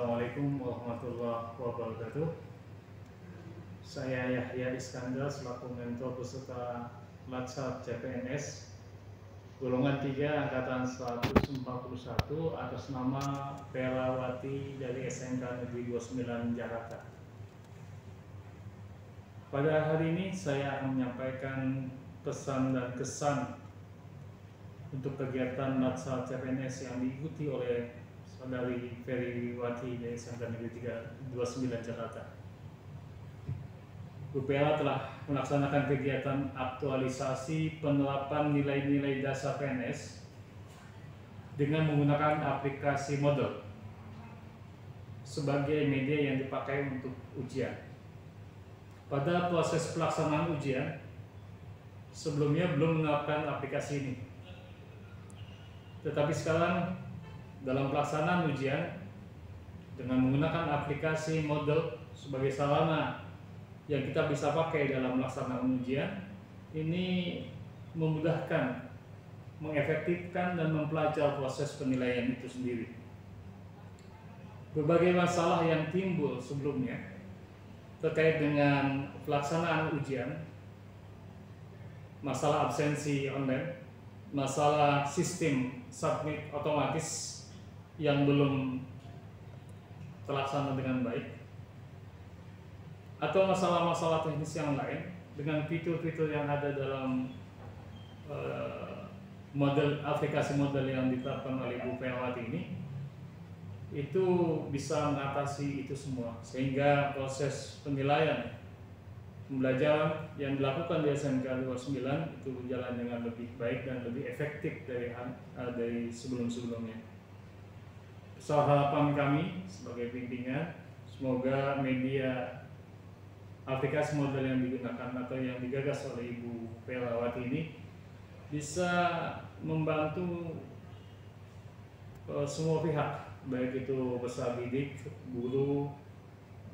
Assalamualaikum warahmatullahi wabarakatuh. Saya Yahya Iskandar selaku mentor peserta Latsar CPNS golongan 3 angkatan 141 atas nama Perawati dari SMK Negeri 29 Jakarta. Pada hari ini saya akan menyampaikan pesan dan kesan untuk kegiatan Latsar CPNS yang diikuti oleh Saudari Periwati dari SMK Negeri 29 Jakarta. UPL telah melaksanakan kegiatan aktualisasi penerapan nilai-nilai dasar PNS dengan menggunakan aplikasi Moodle sebagai media yang dipakai untuk ujian. Pada proses pelaksanaan ujian, sebelumnya belum menerapkan aplikasi ini. Tetapi sekarang dalam pelaksanaan ujian dengan menggunakan aplikasi Moodle sebagai sarana yang kita bisa pakai dalam pelaksanaan ujian, ini memudahkan, mengefektifkan dan mempelajari proses penilaian itu sendiri. Berbagai masalah yang timbul sebelumnya terkait dengan pelaksanaan ujian, masalah absensi online, masalah sistem submit otomatis yang belum terlaksana dengan baik, atau masalah-masalah teknis yang lain dengan fitur-fitur yang ada dalam aplikasi Moodle yang diterapkan oleh Ibu Perawati ini, itu bisa mengatasi itu semua, sehingga proses penilaian pembelajaran yang dilakukan di SMK 29 itu berjalan dengan lebih baik dan lebih efektif dari sebelum-sebelumnya. Besar harapan kami sebagai pimpinan, semoga media aplikasi Moodle yang digunakan atau yang digagas oleh Ibu Perawati ini bisa membantu semua pihak, baik itu peserta didik, guru,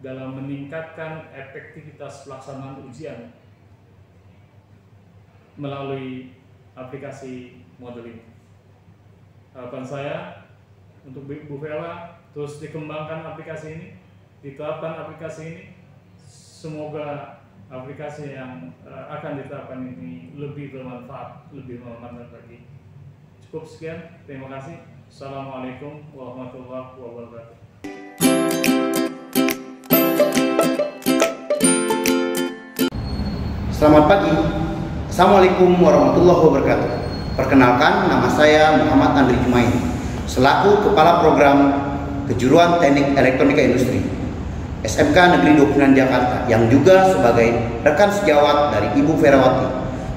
dalam meningkatkan efektivitas pelaksanaan ujian melalui aplikasi Moodle ini. Harapan saya untuk Bu Vela terus dikembangkan aplikasi ini, diterapkan aplikasi ini. Semoga aplikasi yang akan diterapkan ini lebih bermanfaat, lebih bermanfaat lagi. Cukup sekian, terima kasih. Assalamualaikum warahmatullahi wabarakatuh. Selamat pagi. Assalamualaikum warahmatullahi wabarakatuh. Perkenalkan, nama saya Muhammad Andri Jumain, selaku Kepala Program Kejuruan Teknik Elektronika Industri SMK Negeri 29 Jakarta, yang juga sebagai rekan sejawat dari Ibu Perawati,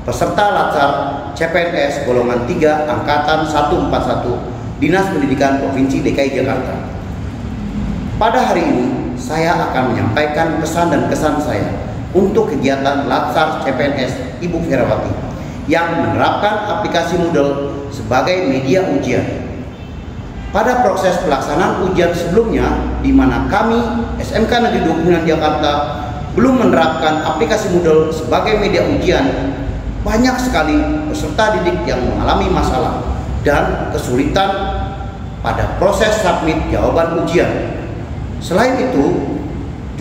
peserta Latsar CPNS golongan 3 angkatan 141 Dinas Pendidikan Provinsi DKI Jakarta. Pada hari ini saya akan menyampaikan pesan dan kesan saya untuk kegiatan Latsar CPNS Ibu Perawati yang menerapkan aplikasi Moodle sebagai media ujian. Pada proses pelaksanaan ujian sebelumnya, di mana kami SMK Negeri 29 Jakarta belum menerapkan aplikasi Moodle sebagai media ujian, banyak sekali peserta didik yang mengalami masalah dan kesulitan pada proses submit jawaban ujian. Selain itu,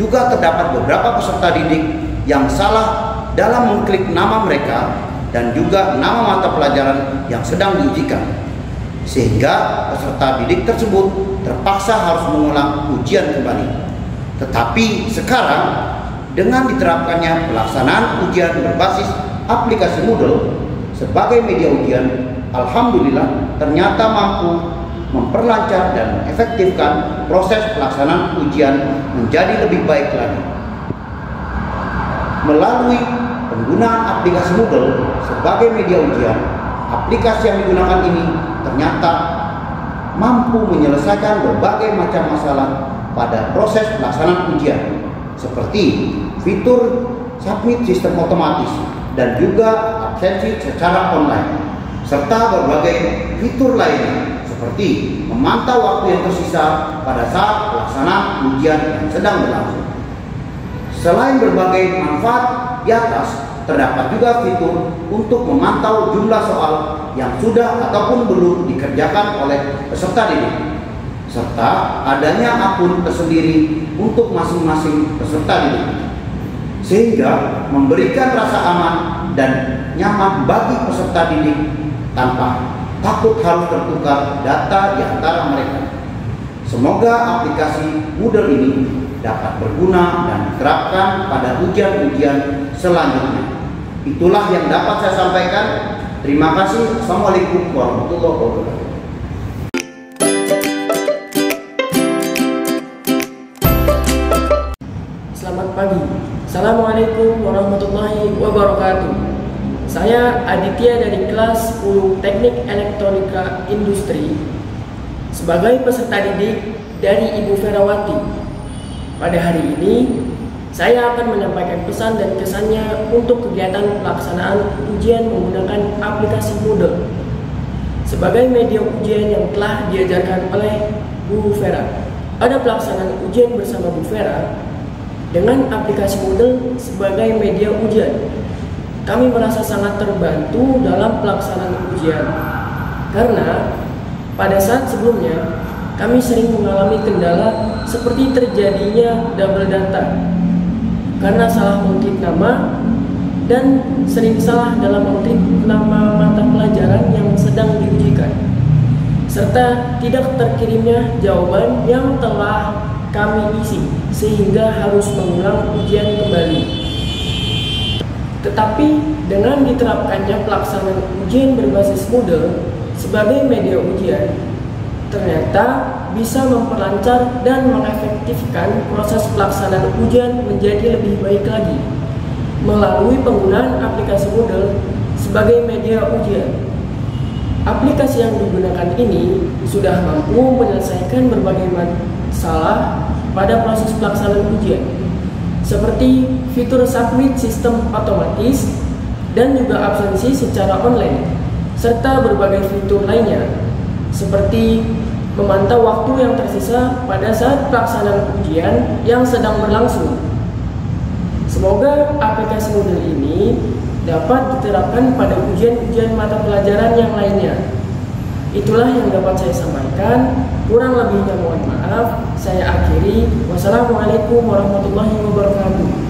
juga terdapat beberapa peserta didik yang salah dalam mengklik nama mereka dan juga nama mata pelajaran yang sedang diujikan, sehingga peserta didik tersebut terpaksa harus mengulang ujian kembali. Tetapi sekarang dengan diterapkannya pelaksanaan ujian berbasis aplikasi Moodle sebagai media ujian, alhamdulillah ternyata mampu memperlancar dan efektifkan proses pelaksanaan ujian menjadi lebih baik lagi. Melalui penggunaan aplikasi Moodle sebagai media ujian, aplikasi yang digunakan ini ternyata mampu menyelesaikan berbagai macam masalah pada proses pelaksanaan ujian, seperti fitur submit sistem otomatis dan juga absensi secara online, serta berbagai fitur lainnya seperti memantau waktu yang tersisa pada saat pelaksanaan ujian yang sedang berlangsung. Selain berbagai manfaat di atas, terdapat juga fitur untuk memantau jumlah soal yang sudah ataupun belum dikerjakan oleh peserta didik. serta adanya akun tersendiri untuk masing-masing peserta didik, sehingga memberikan rasa aman dan nyaman bagi peserta didik tanpa takut harus tertukar data di antara mereka. Semoga aplikasi Moodle ini dapat berguna dan diterapkan pada ujian-ujian selanjutnya. Itulah yang dapat saya sampaikan. Terima kasih. Assalamualaikum warahmatullahi wabarakatuh. Selamat pagi. Assalamualaikum warahmatullahi wabarakatuh. Saya Aditya dari kelas 10 Teknik Elektronika Industri sebagai peserta didik dari Ibu Ferawati. Pada hari ini saya akan menyampaikan pesan dan kesannya untuk kegiatan pelaksanaan ujian menggunakan aplikasi Moodle sebagai media ujian yang telah diajarkan oleh Bu Vera. Pada pelaksanaan ujian bersama Bu Vera dengan aplikasi Moodle sebagai media ujian, kami merasa sangat terbantu dalam pelaksanaan ujian karena pada saat sebelumnya kami sering mengalami kendala seperti terjadinya double data karena salah mengetik nama dan sering salah dalam mengetik nama mata pelajaran yang sedang diujikan, serta tidak terkirimnya jawaban yang telah kami isi sehingga harus mengulang ujian kembali. Tetapi dengan diterapkannya pelaksanaan ujian berbasis Moodle sebagai media ujian, ternyata bisa memperlancar dan mengefektifkan proses pelaksanaan ujian menjadi lebih baik lagi melalui penggunaan aplikasi Moodle sebagai media ujian. Aplikasi yang digunakan ini sudah mampu menyelesaikan berbagai masalah pada proses pelaksanaan ujian, seperti fitur submit sistem otomatis dan juga absensi secara online, serta berbagai fitur lainnya seperti memantau waktu yang tersisa pada saat pelaksanaan ujian yang sedang berlangsung. Semoga aplikasi Moodle ini dapat diterapkan pada ujian-ujian mata pelajaran yang lainnya. Itulah yang dapat saya sampaikan. Kurang lebihnya mohon maaf. Saya akhiri. Wassalamualaikum warahmatullahi wabarakatuh.